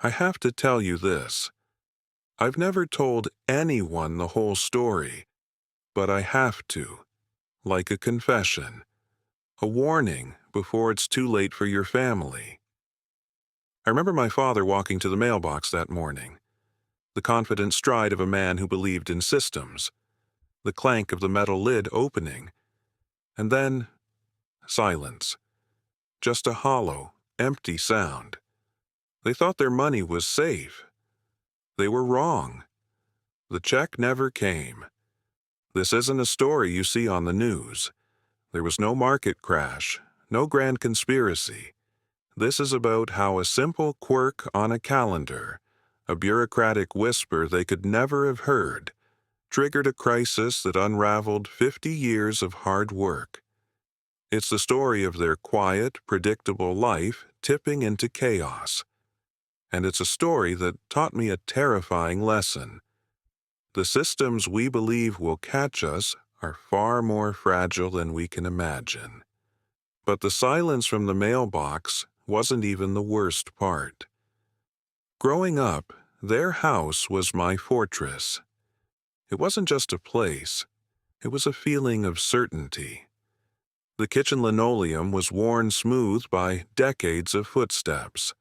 I have to tell you this. I've never told anyone the whole story, but I have to, like a confession, a warning before it's too late for your family. I remember my father walking to the mailbox that morning, the confident stride of a man who believed in systems, the clank of the metal lid opening, and then silence. Just a hollow, empty sound. They thought their money was safe. They were wrong. The check never came. This isn't a story you see on the news. There was no market crash, no grand conspiracy. This is about how a simple quirk on a calendar, a bureaucratic whisper they could never have heard, triggered a crisis that unraveled 50 years of hard work. It's the story of their quiet, predictable life tipping into chaos. And it's a story that taught me a terrifying lesson. The systems we believe will catch us are far more fragile than we can imagine. But the silence from the mailbox wasn't even the worst part. Growing up, their house was my fortress. It wasn't just a place. It was a feeling of certainty. The kitchen linoleum was worn smooth by decades of footsteps.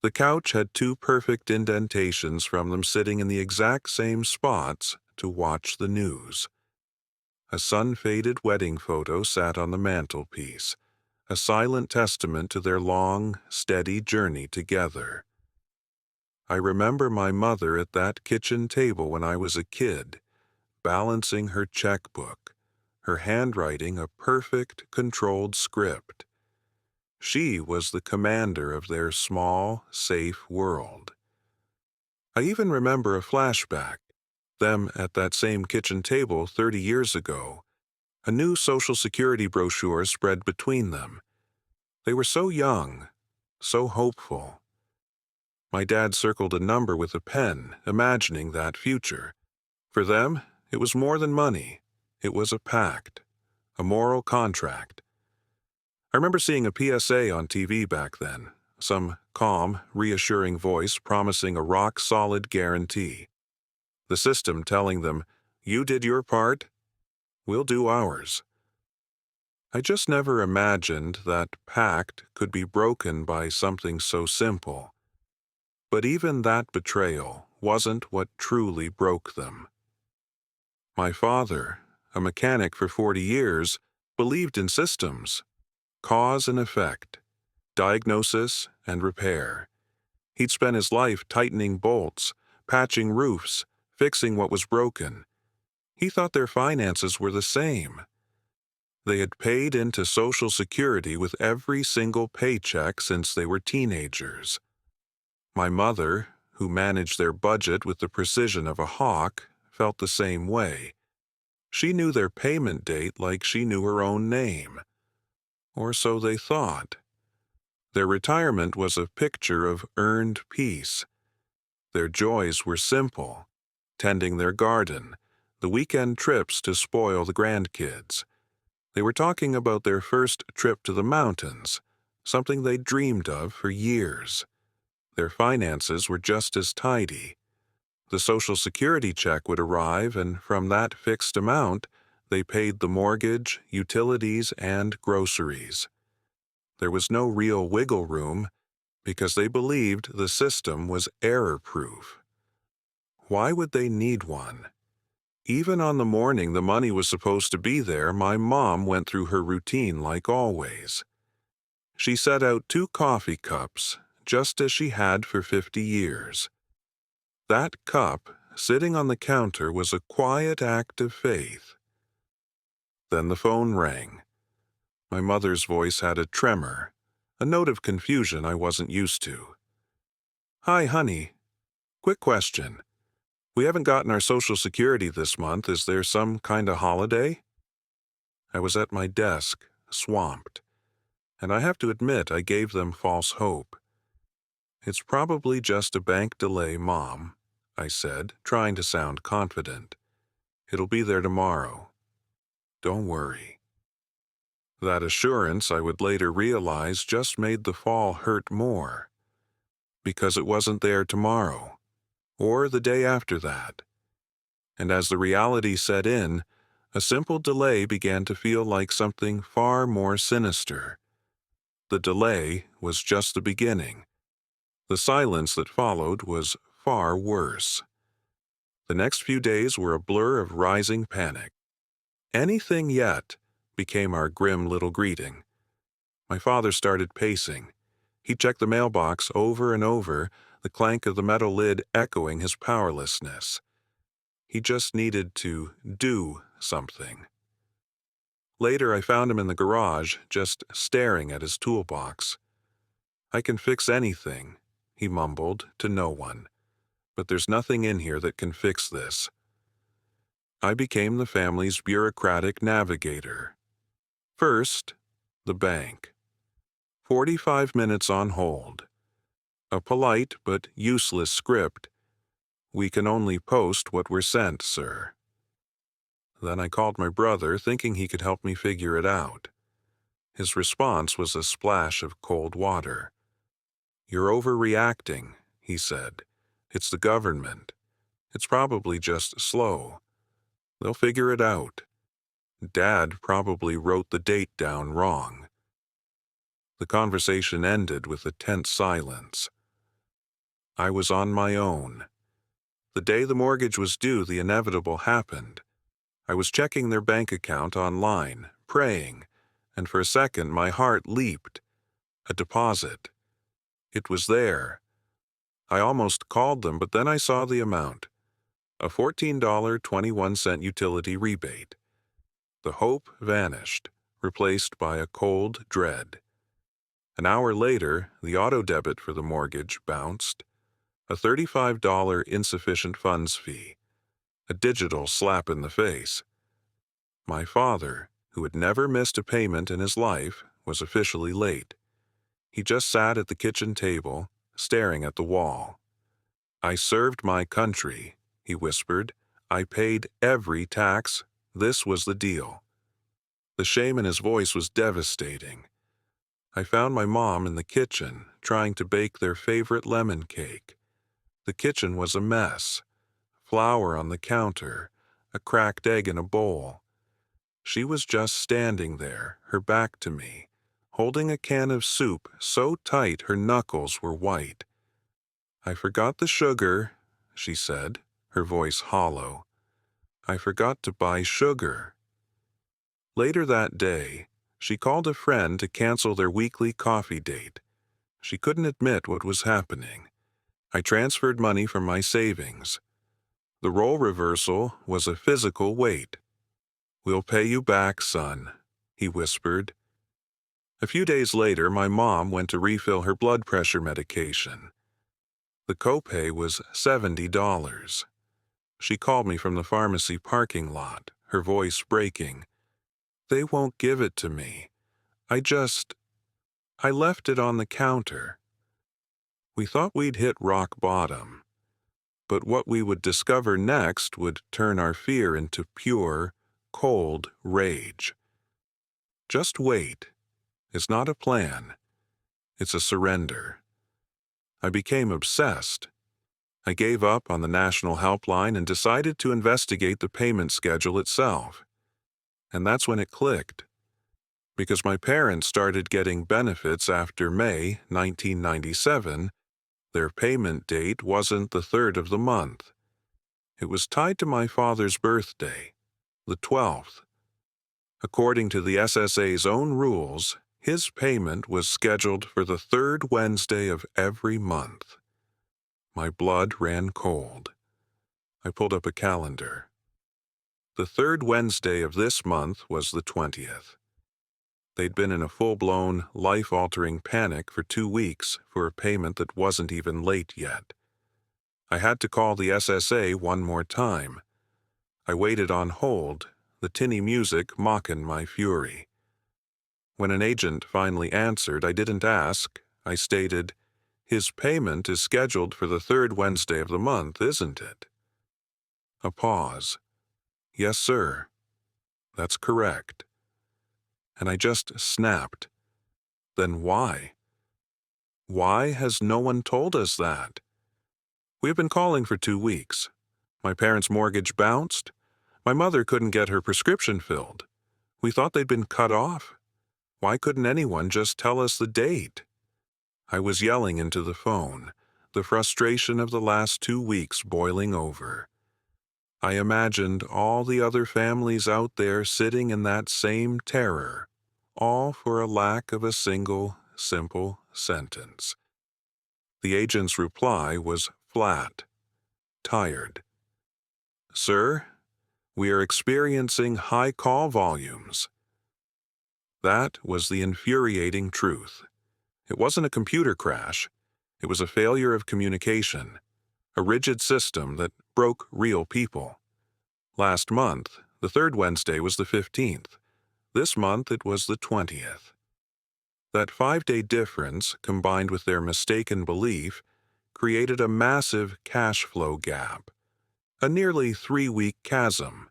The couch had two perfect indentations from them sitting in the exact same spots to watch the news. A sun-faded wedding photo sat on the mantelpiece, a silent testament to their long, steady journey together. I remember my mother at that kitchen table when I was a kid, balancing her checkbook, her handwriting a perfect, controlled script. She was the commander of their small, safe world. I even remember a flashback, them at that same kitchen table 30 years ago. A new Social Security brochure spread between them. They were so young, so hopeful. My dad circled a number with a pen, imagining that future. For them, it was more than money. It was a pact, a moral contract. I remember seeing a PSA on TV back then, some calm, reassuring voice promising a rock-solid guarantee. The system telling them, "You did your part, we'll do ours." I just never imagined that pact could be broken by something so simple. But even that betrayal wasn't what truly broke them. My father, a mechanic for 40 years, believed in systems. Cause and effect, diagnosis and repair. He'd spent his life tightening bolts, patching roofs, fixing what was broken. He thought their finances were the same. They had paid into Social Security with every single paycheck since they were teenagers. My mother, who managed their budget with the precision of a hawk, felt the same way. She knew their payment date like she knew her own name. Or so they thought. Their retirement was a picture of earned peace. Their joys were simple: tending their garden, the weekend trips to spoil the grandkids. They were talking about their first trip to the mountains, something they'd dreamed of for years. Their finances were just as tidy. The Social Security check would arrive, and from that fixed amount, they paid the mortgage, utilities, and groceries. There was no real wiggle room because they believed the system was error-proof. Why would they need one? Even on the morning the money was supposed to be there, my mom went through her routine like always. She set out 2 coffee cups, just as she had for 50 years. That cup, sitting on the counter, was a quiet act of faith. Then the phone rang. My mother's voice had a tremor, a note of confusion I wasn't used to. "Hi, honey. Quick question. We haven't gotten our Social Security this month. Is there some kind of holiday?" I was at my desk, swamped, and I have to admit I gave them false hope. "It's probably just a bank delay, Mom," I said, trying to sound confident. "It'll be there tomorrow. Don't worry." That assurance, I would later realize, just made the fall hurt more. because it wasn't there tomorrow, or the day after that. And as the reality set in, a simple delay began to feel like something far more sinister. The delay was just the beginning. The silence that followed was far worse. The next few days were a blur of rising panic. Anything yet became our grim little greeting. My father started pacing. He checked the mailbox over and over, the clank of the metal lid echoing his powerlessness. He just needed to do something. Later, I found him in the garage, just staring at his toolbox. "I can fix anything," he mumbled to no one. "But there's nothing in here that can fix this." I became the family's bureaucratic navigator. First, the bank. 45 minutes on hold. A polite but useless script. "We can only post what we're sent, sir." Then I called my brother, thinking he could help me figure it out. His response was a splash of cold water. "You're overreacting," he said. "It's the government. It's probably just slow. They'll figure it out. Dad probably wrote the date down wrong." The conversation ended with a tense silence. I was on my own. The day the mortgage was due, the inevitable happened. I was checking their bank account online, praying, and for a second my heart leaped. A deposit. It was there. I almost called them, but then I saw the amount. A $14.21 utility rebate. The hope vanished, replaced by a cold dread. An hour later, the auto debit for the mortgage bounced. A $35 insufficient funds fee. A digital slap in the face. My father, who had never missed a payment in his life, was officially late. He just sat at the kitchen table, staring at the wall. "I served my country," he whispered. "I paid every tax. This was the deal." The shame in his voice was devastating. I found my mom in the kitchen, trying to bake their favorite lemon cake. The kitchen was a mess. Flour on the counter, a cracked egg in a bowl. She was just standing there, her back to me, holding a can of soup so tight her knuckles were white. "I forgot the sugar," she said, her voice hollow. "I forgot to buy sugar." Later that day, she called a friend to cancel their weekly coffee date. She couldn't admit what was happening. I transferred money from my savings. The role reversal was a physical weight. "We'll pay you back, son," he whispered. A few days later, my mom went to refill her blood pressure medication. The copay was $70. She called me from the pharmacy parking lot, her voice breaking. "They won't give it to me. I left it on the counter." We thought we'd hit rock bottom. But what we would discover next would turn our fear into pure, cold rage. Just wait. It's not a plan. It's a surrender. I became obsessed. I gave up on the national helpline and decided to investigate the payment schedule itself. And that's when it clicked. Because my parents started getting benefits after May 1997, their payment date wasn't the 3rd of the month. It was tied to my father's birthday, the 12th. According to the SSA's own rules, his payment was scheduled for the 3rd Wednesday of every month. My blood ran cold. I pulled up a calendar. The 3rd Wednesday of this month was the 20th. They'd been in a full-blown, life-altering panic for 2 weeks for a payment that wasn't even late yet. I had to call the SSA one more time. I waited on hold, the tinny music mocking my fury. When an agent finally answered, I didn't ask. I stated, "His payment is scheduled for the 3rd Wednesday of the month, isn't it?" A pause. "Yes, sir. That's correct." And I just snapped. "Then why?" Why has no one told us that? We've been calling for 2 weeks. My parents' mortgage bounced. My mother couldn't get her prescription filled. We thought they'd been cut off. Why couldn't anyone just tell us the date? I was yelling into the phone, the frustration of the last 2 weeks boiling over. I imagined all the other families out there sitting in that same terror, all for a lack of a single, simple sentence. The agent's reply was flat, tired. "Sir, we are experiencing high call volumes." That was the infuriating truth. It wasn't a computer crash. It was a failure of communication, a rigid system that broke real people. Last month, the third Wednesday was the 15th. This month it was the 20th. That 5-day difference, combined with their mistaken belief, created a massive cash flow gap, a nearly 3-week chasm.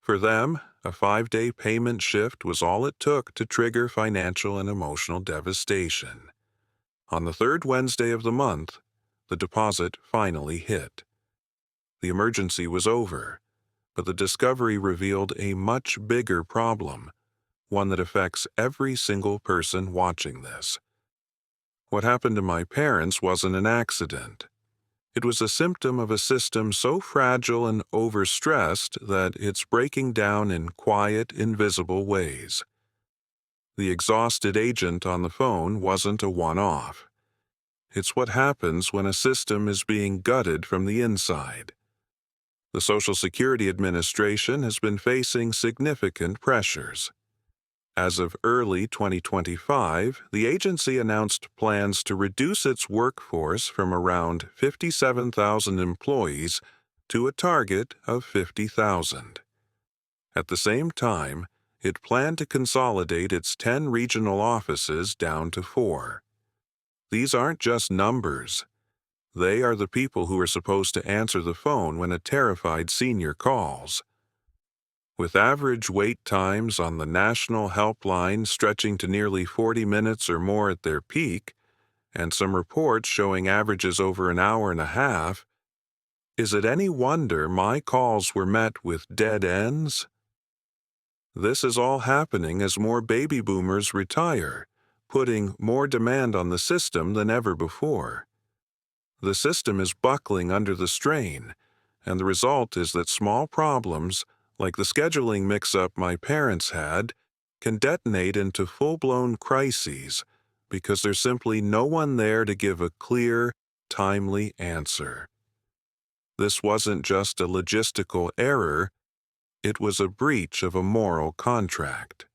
For them, a 5-day payment shift was all it took to trigger financial and emotional devastation. On the third Wednesday of the month, the deposit finally hit. The emergency was over, but the discovery revealed a much bigger problem, one that affects every single person watching this. What happened to my parents wasn't an accident. It was a symptom of a system so fragile and overstressed that it's breaking down in quiet, invisible ways. The exhausted agent on the phone wasn't a one-off. It's what happens when a system is being gutted from the inside. The Social Security Administration has been facing significant pressures. As of early 2025, the agency announced plans to reduce its workforce from around 57,000 employees to a target of 50,000. At the same time, it planned to consolidate its 10 regional offices down to 4. These aren't just numbers. They are the people who are supposed to answer the phone when a terrified senior calls. With average wait times on the national helpline stretching to nearly 40 minutes or more at their peak, and some reports showing averages over an hour and a half, is it any wonder my calls were met with dead ends? This is all happening as more baby boomers retire, putting more demand on the system than ever before. The system is buckling under the strain, and the result is that small problems, like the scheduling mix-up my parents had, can detonate into full-blown crises because there's simply no one there to give a clear, timely answer. This wasn't just a logistical error, it was a breach of a moral contract.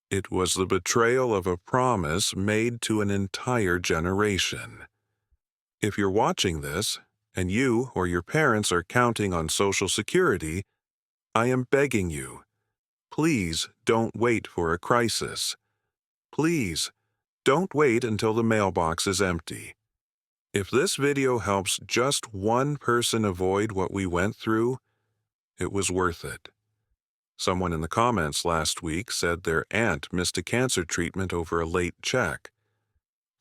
It was the betrayal of a promise made to an entire generation. If you're watching this, and you or your parents are counting on Social Security, I am begging you, please don't wait for a crisis. Please, don't wait until the mailbox is empty. If this video helps just one person avoid what we went through, it was worth it. Someone in the comments last week said their aunt missed a cancer treatment over a late check.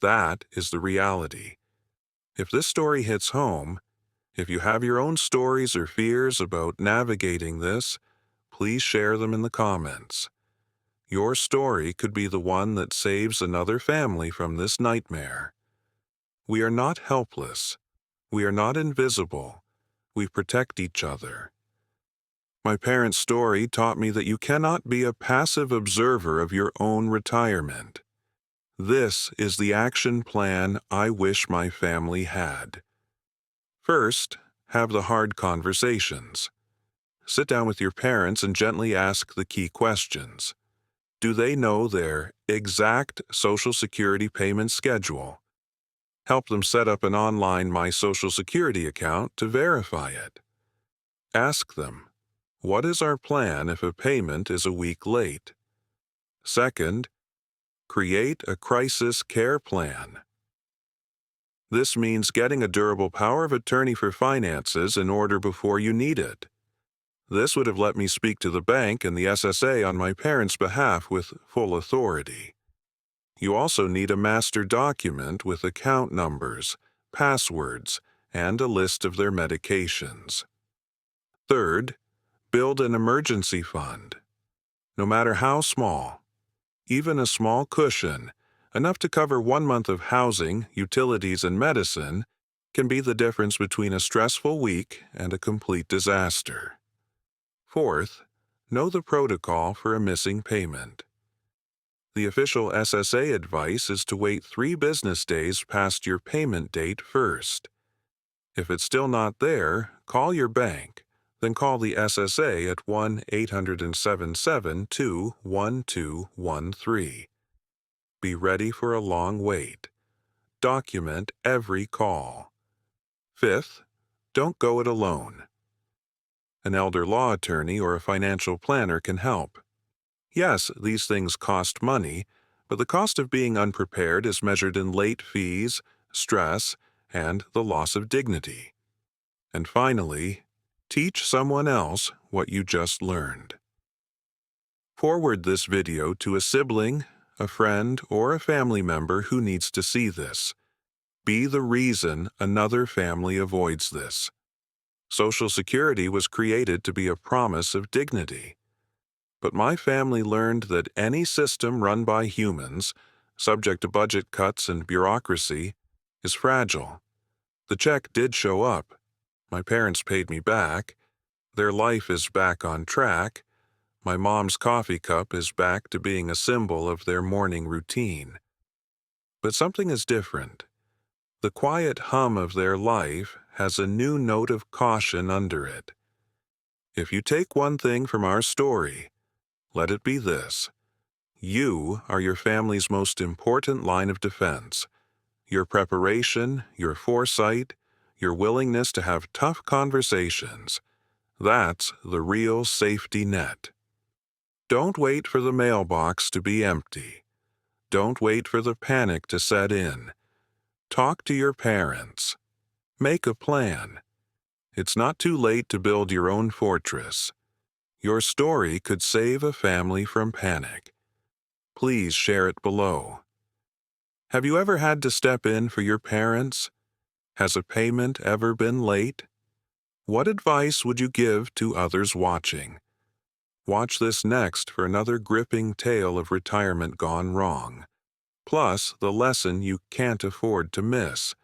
That is the reality. If this story hits home, if you have your own stories or fears about navigating this, please share them in the comments. Your story could be the one that saves another family from this nightmare. We are not helpless. We are not invisible. We protect each other. My parents' story taught me that you cannot be a passive observer of your own retirement. This is the action plan I wish my family had. First, have the hard conversations. Sit down with your parents and gently ask the key questions. Do they know their exact Social Security payment schedule? Help them set up an online My Social Security account to verify it. Ask them, what is our plan if a payment is a week late? Second, create a crisis care plan. This means getting a durable power of attorney for finances in order before you need it. This would have let me speak to the bank and the SSA on my parents' behalf with full authority. You also need a master document with account numbers, passwords, and a list of their medications. Third, build an emergency fund. No matter how small, even a small cushion, enough to cover 1 month of housing, utilities, and medicine, can be the difference between a stressful week and a complete disaster. Fourth, know the protocol for a missing payment. The official SSA advice is to wait 3 business days past your payment date first. If it's still not there, call your bank, then call the SSA at 1-800-772-1213. Be ready for a long wait. Document every call. Fifth, don't go it alone. An elder law attorney or a financial planner can help. Yes, these things cost money, but the cost of being unprepared is measured in late fees, stress, and the loss of dignity. And finally, teach someone else what you just learned. Forward this video to a sibling, a friend, or a family member who needs to see this. Be the reason another family avoids this. Social Security was created to be a promise of dignity. But my family learned that any system run by humans, subject to budget cuts and bureaucracy, is fragile. The check did show up. My parents paid me back. Their life is back on track. My mom's coffee cup is back to being a symbol of their morning routine. But something is different. The quiet hum of their life has a new note of caution under it. If you take one thing from our story, let it be this: you are your family's most important line of defense. Your preparation, your foresight, your willingness to have tough conversations, that's the real safety net. Don't wait for the mailbox to be empty. Don't wait for the panic to set in. Talk to your parents. Make a plan. It's not too late to build your own fortress. Your story could save a family from panic. Please share it below. Have you ever had to step in for your parents? Has a payment ever been late? What advice would you give to others watching? Watch this next for another gripping tale of retirement gone wrong, plus the lesson you can't afford to miss.